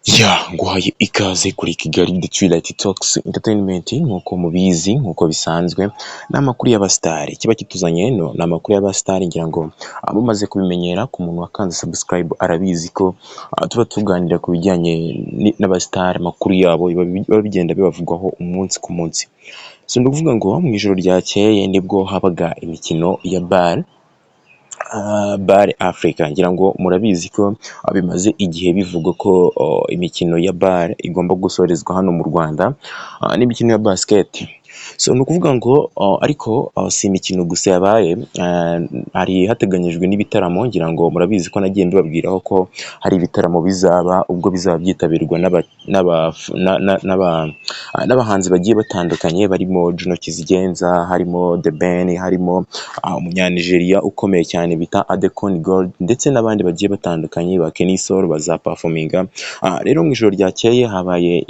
Nguhaye ikaze kuri Kigali The Twilight Talks Entertainment. Nk'uko mubizi, nk'uko bisanzwe, ni amakuru y'abasitari. Kiba kituzanye no ni amakuru y'abasitari, ngira ngo mumaze kubimenyera. Ku muntu wakanze subscribe arabizi ko tuba tuganira ku bijyanye n'abasitari, amakuru yabo biba bigenda bibavugwaho umunsi ku munsi. So ni ukuvuga ngo mu ijoro ryakeye nibwo habaga imikino ya Bar Africa. Ngira ngo murabizi ko bimaze igihe bivugwa ko imikino ya Bar igomba gusorezwa hano mu Rwanda, n'imikino ya basket. So ni ukuvuga ngo ariko si imikino gusa yabaye, hari hateganyijwe n'ibitaramo. Ngira ngo murabizi ko nagiye mbibabwiraho ko hari ibitaramo bizaba, ubwo bizaba byitabirwa n'abahanzi bagiye batandukanye, barimo Juno Kizigenza, harimo The Ben, harimo umunyanigeriya ukomeye cyane bita Adekon Gold, ndetse n'abandi bagiye batandukanye ba Kenny Sol bazaperforminga. Rero mu ijoro ryakeye habaye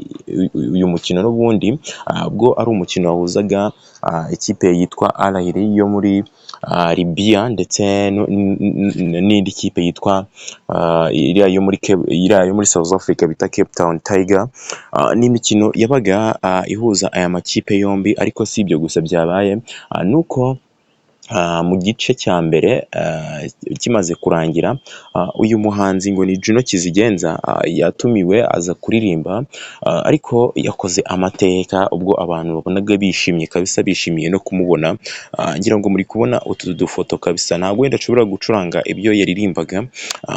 uyu mukino n'ubundi, ubwo ari umukino wahuzaga ikipe yitwa Al Ahly yo muri Libya, ndetse n'indi kipe yitwa iriya yo muri South Africa bita Cape Town Tiger. N'imikino yabaga ihuza aya makipe yombi, ariko si ibyo gusa byabaye, nuko mu gice cya mbere kimaze kurangira, uyu muhanzi ngo ni Juno Kizigenza yatumiwe aza kuririmba, ariko yakoze amateka ubwo abantu babonaga bishimye kabisa, bishimiye no kumubona. Ngira ngo muri kubona utu dufoto kabisa, ntabwo wenda ashobora gucuranga ibyo yaririmbaga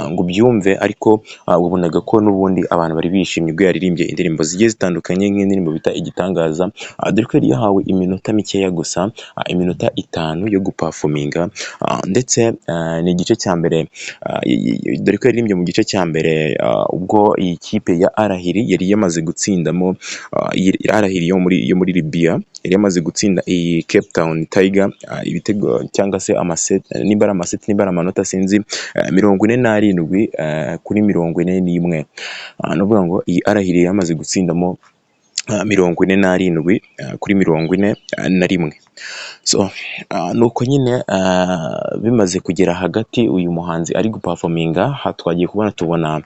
ngo byumve, ariko wabonaga ko n'ubundi abantu bari bishimye ubwo yaririmbye indirimbo zigiye zitandukanye, nk'indirimbo bita Igitangaza, dore ko yari yahawe iminota mikeya gusa, iminota 5 yo guperforminga, ndetse ni igice cya mbere, dore ko yaririmbye mu gice cya mbere, ubwo iyi kipe ya Al Ahly yari yamaze gutsindamo, Al Ahly yo muri Libya yari yamaze gutsinda iyi Cape Town Tiger ibitego cyangwa se nimba ari amaseti nimba ari amanota sinzi, 47 kuri 41. No kuvuga ngo iyi Al Ahly yamaze gutsindamo 47 kuri 41. So nuko nyine bimaze kugera hagati, uyu muhanzi ari guperforminga, twagiye tubona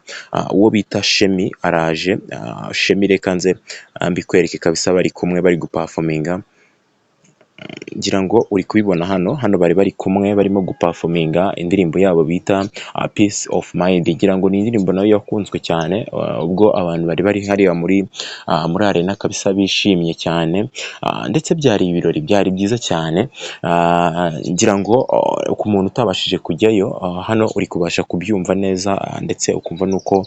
uwo bita Shemi araje. Shemi reka nze mbikwereke kabisa, bari kumwe bari guperforminga. Ngira ngo uri kubibona hano bari kumwe barimo guperforminga indirimbo yabo bita Peace of Mind. Ngira ngo ni indirimbo nayo yakunzwe cyane, ubwo abantu bari hariya muri arena kabisa, bishimye cyane, ndetse byari ibirori, byari byiza cyane. Ngira ngo ku muntu utabashije kujyayo, hano uri kubasha kubyumva neza, ndetse ukumva nuko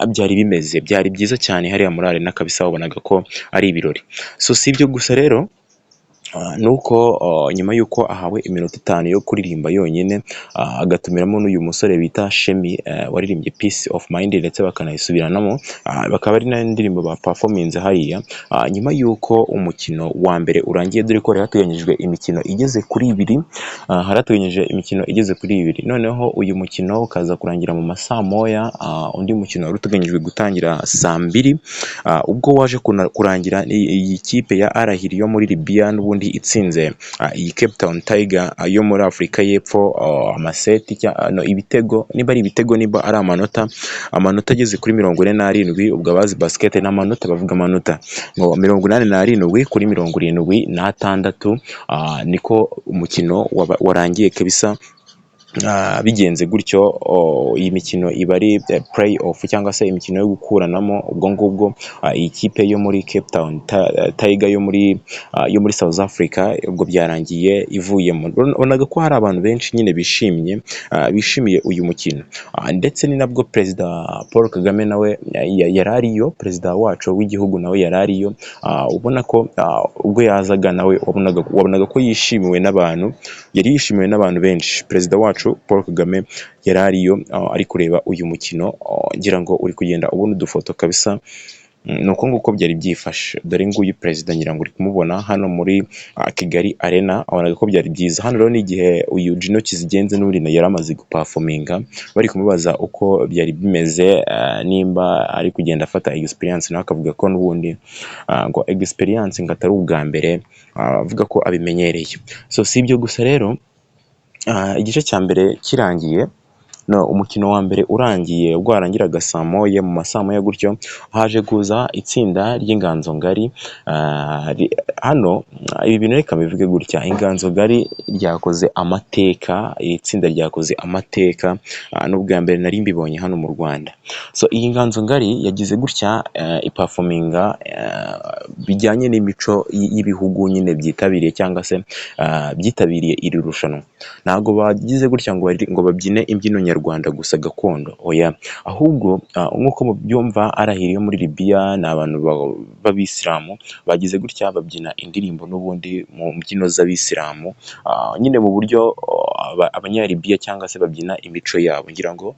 byari bimeze, byari byiza cyane hariya muri arena kabisa, wabonaga ko ari ibirori. So si ibyo gusa rero, nuko nyuma yuko ahawe iminota 5 yo kuririmba yonyine, agatumiramo n'uyu musore bita Shemi waririmbye Peace of Mind, ndetse bakanayisubiranamo, bakaba ari n'indirimbo ba performance hariya. Nyuma yuko umukino wa mbere urangiye, dore ko hateganyijwe imikino igeze kuri 2, harateganyije imikino igeze kuri 2, noneho uyu mukino ukaza kurangira mu masaa moya, undi mukino wari uteganyijwe gutangira saa 2, ubwo waje kurangira iyi kipe ya Al Ahly yo muri Libya n'ubundi itsinze iyi Cape Town Tiger yo muri Afurika y'Epfo amaseti ibitego, niba ari ibitego niba ari amanota ageze kuri 47. Ubwo abazi basket n'amanota bavuga amanota ngo 87 kuri 76. Niko umukino warangiye kabisa. Bigenze gutyo, iyi mikino iba ari play off cyangwa se imikino yo gukuranamo. Ubwo ngubwo iyi kipe yo muri Cape Town Tiger yo muri South Africa, ubwo byarangiye ivuyemo. Bonaga ko hari abantu benshi nyine bishimiye uyu mukino, ndetse ni nabwo Perezida Paul Kagame nawe yarariyo, perezida wacu w'igihugu nawe yarariyo. Ubona ko ubwo yazaga nawe wabonaga ko yishimiwe n'abantu, yari yishimiwe n'abantu benshi. Perezida wacu Paul Kagame yarariyo ari kureba uyu mukino. Ngira ngo uri kugenda ubona udufoto kabisa, nuko nguko byari byifashe. Dore nguyu perezida, ngira ngo uri kumubona hano muri Kigali Arena, abonaga ko byari byiza. Hano rero ni igihe uyu Juno Kizigenza n'uri yari amaze guperforminga, bari kumubaza uko byari bimeze, nimba ari kugenda afata experience, nawe akavuga ko n'ubundi ngo experience ngo atari ubwa mbere, avuga ko abimenyereye. So si ibyo gusa rero, igice cya mbere kirangiye, no umukino wa mbere urangiye ubwo warangiraga saa moya, mu masaa moya gutyo haje kuza itsinda ry'Inganzo Ngari. Hano ibi bintu reka bivuge gutya, Inganzo Ngari ryakoze amateka, iri tsinda ryakoze amateka, n'ubwa mbere nari mbibonye hano mu Rwanda. So iyi Nganzo Ngari yagize gutya ipafominga bijyanye n'imico y'ibihugu nyine byitabiriye cyangwa se byitabiriye iri rushanwa. Ntabwo bagize gutya ngo babyine imbyino nyarwanda gusa gakondo, oya, ahubwo nk'uko mubyumva arahiriye muri Libya ni abantu b'abisilamu, bagize gutya babyina indirimbo n'ubundi mu mbyino z'abisilamu, nyine mu buryo abanyalibiya cyangwa se babyina imico yabo. Ngira ngo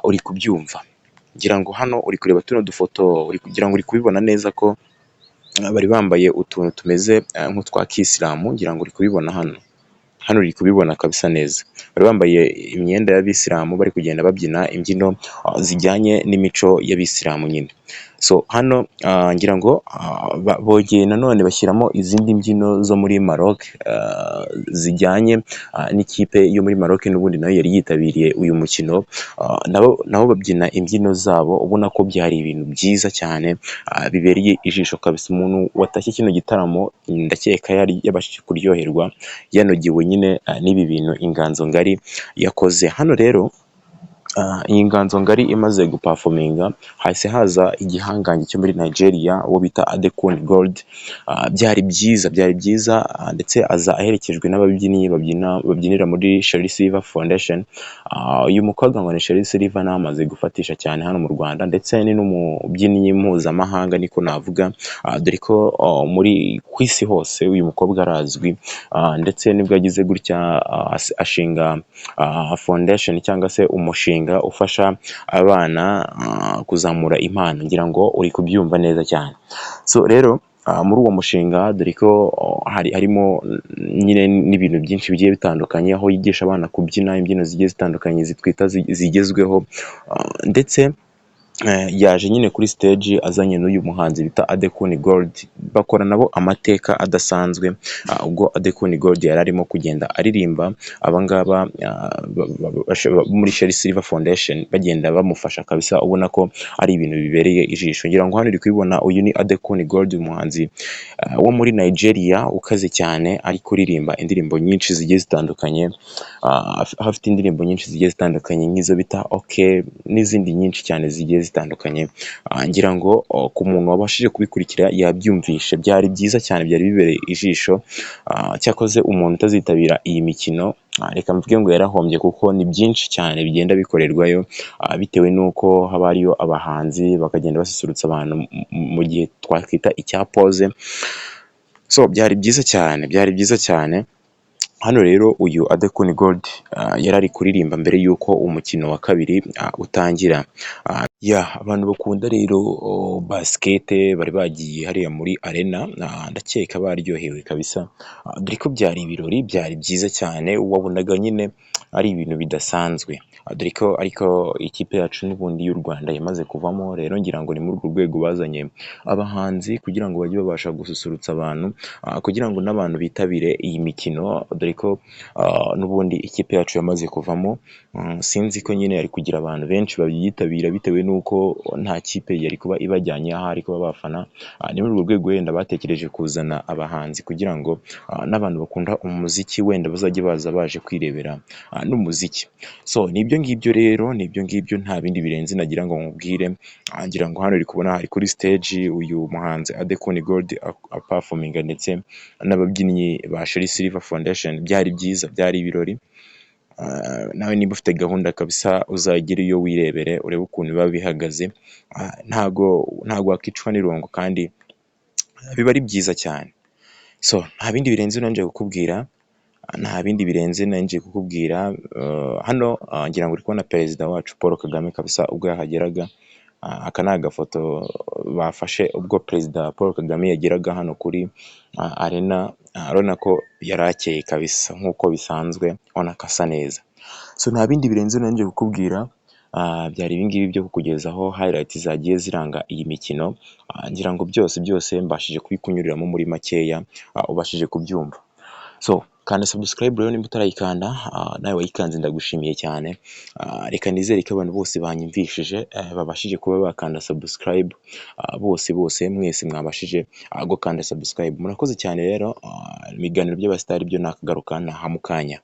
uri kubyumva, ngira ngo hano uri kureba tuno dufoto, kugira ngo uri kubibona neza ko bari bambaye utuntu tumeze nk'utwa kisilamu, ngira ngo uri kubibona hano uri kubibona kabisa neza, bari bambaye imyenda y'abisilamu bari kugenda babyina imbyino zijyanye n'imico y'abisilamu nyine. So hano ngira ngo bogeye nanone bashyiramo izindi mbyino zo muri Maroc zijyanye n'ikipe yo muri Maroc n'ubundi nayo yari yitabiriye uyu mukino, nabo babyina imbyino zabo, ubona ko byari ibintu byiza cyane bibereye ijisho kabisa. Umuntu watashye kino gitaramo ndakeka yari yabashije kuryoherwa, yanogewe nyine n'ibi bintu Inganzo Ngari yakoze. Hano rero iyi Nganzo Ngari imaze gupafominga, hahise haza igihangange cyo muri Nigeria uwo bita Adekun Gold. Byari byiza ndetse aza aherekejwe n'ababyinnyi babyinira muri Sherry Silver Foundation. Uyu mukobwa ngo ni Sherry Silver namaze gufatisha cyane hano mu Rwanda, ndetse ni n'umubyinnyi mpuzamahanga niko navuga, dore ko muri ku isi hose uyu mukobwa arazwi, ndetse nibwo yagize gutya ashinga foundation cyangwa se umushinga ufasha abana kuzamura impano. Ngira ngo uri kubyumva neza cyane. So rero muri uwo mushinga dore ko harimo nyine n'ibintu byinshi bigiye bitandukanye, aho yigisha abana kubyina imbyino zigiye zitandukanye zitwita zigezweho, ndetse yaje nyine kuri stage azanye n'uyu muhanzi bita Adekun Gold, bakora nabo amateka adasanzwe. Ubwo Adekun Gold yari arimo kugenda aririmba, abangaba muri Sherry Silver Foundation bagenda bamufasha kabisa, ubona ko ari ibintu bibereye ijisho. Ngira ngo hano uri kubibona, uyu ni Adekun Gold, umuhanzi wo muri Nigeria ukaze cyane, ari kuririmba indirimbo nyinshi zigiye zitandukanye, afite indirimbo nyinshi zigiye zitandukanye nk'izo bita OK n'izindi nyinshi cyane zigiye zitandukanye. Ngira ngo ku muntu wabashije kubikurikira yabyumvishe, byari byiza cyane, byari bibereye ijisho. Cyakoze umuntu utazitabira iyi mikino reka mvuge ngo yarahombye, kuko ni byinshi cyane bigenda bikorerwayo, bitewe n'uko haba hariyo abahanzi bakagenda basusurutsa abantu mu gihe twakwita icya pose. So byari byiza cyane. Hano rero uyu Adekun Gold yari ari kuririmba mbere y'uko umukino wa kabiri utangira. Abantu bakunda rero basket bari bagiye hariya muri arena, ndakeka baryohewe kabisa, dore ko byari ibirori, byari byiza cyane, wabonaga nyine ari ibintu bidasanzwe, dore ko ariko ikipe yacu n'ubundi y'u Rwanda yamaze kuvamo. Rero ngira ngo ni muri urwo rwego bazanye abahanzi kugira ngo bajye babasha gususurutsa abantu, kugira ngo n'abantu bitabire iyi mikino, dore ko n'ubundi ikipe yacu yamaze kuvamo. Sinzi ko nyine yari kugira abantu benshi bayitabira bitewe n'uko nta kipe yari kuba ibajyanye aho ari kuba bafana. Ni muri urwo rwego wenda batekereje kuzana abahanzi kugira ngo n'abantu bakunda umuziki wenda bazajye baza baje kwirebera n'umuziki. So nibyo ngibyo rero, nta bindi birenze nagira ngo nkubwire. Ngira ngo hano uri kubona hari kuri stage uyu muhanzi Adekun Gold aperforminga, ndetse n'ababyinnyi ba Sherry Silver Foundation. Byari byiza, byari ibirori. Nawe niba ufite gahunda kabisa uzagire iyo wirebere urebe ukuntu biba bihagaze, ntago wakicwa n'irungu kandi biba ari byiza cyane. So nta bindi birenze nanje kukubwira. Hano ngira ngo uri kubona perezida wacu Paul Kagame kabisa ubwo yahageraga. Aka ni agafoto bafashe ubwo perezida Paul Kagame yageraga hano kuri arena. Urabona ko yarakeye kabisa nk'uko bisanzwe, ubona ko asa neza. So nta bindi birenze nanje kukubwira, byari ibingibi byo kukugezaho highlight zagiye ziranga iyi mikino. Ngira ngo byose mbashije kubikunyuriramo muri makeya, ubashije kubyumva. So kanda subscribe rero nimba utarayikanda, nawe wayikanze ndagushimiye cyane. Reka nizere ko abantu bose banyumvishije babashije kuba bakanda subscribe, bose mwese mwabashije gukanda subscribe. Murakoze cyane rero, ibiganiro by'abasitari byo nakagaruka nahamukanya.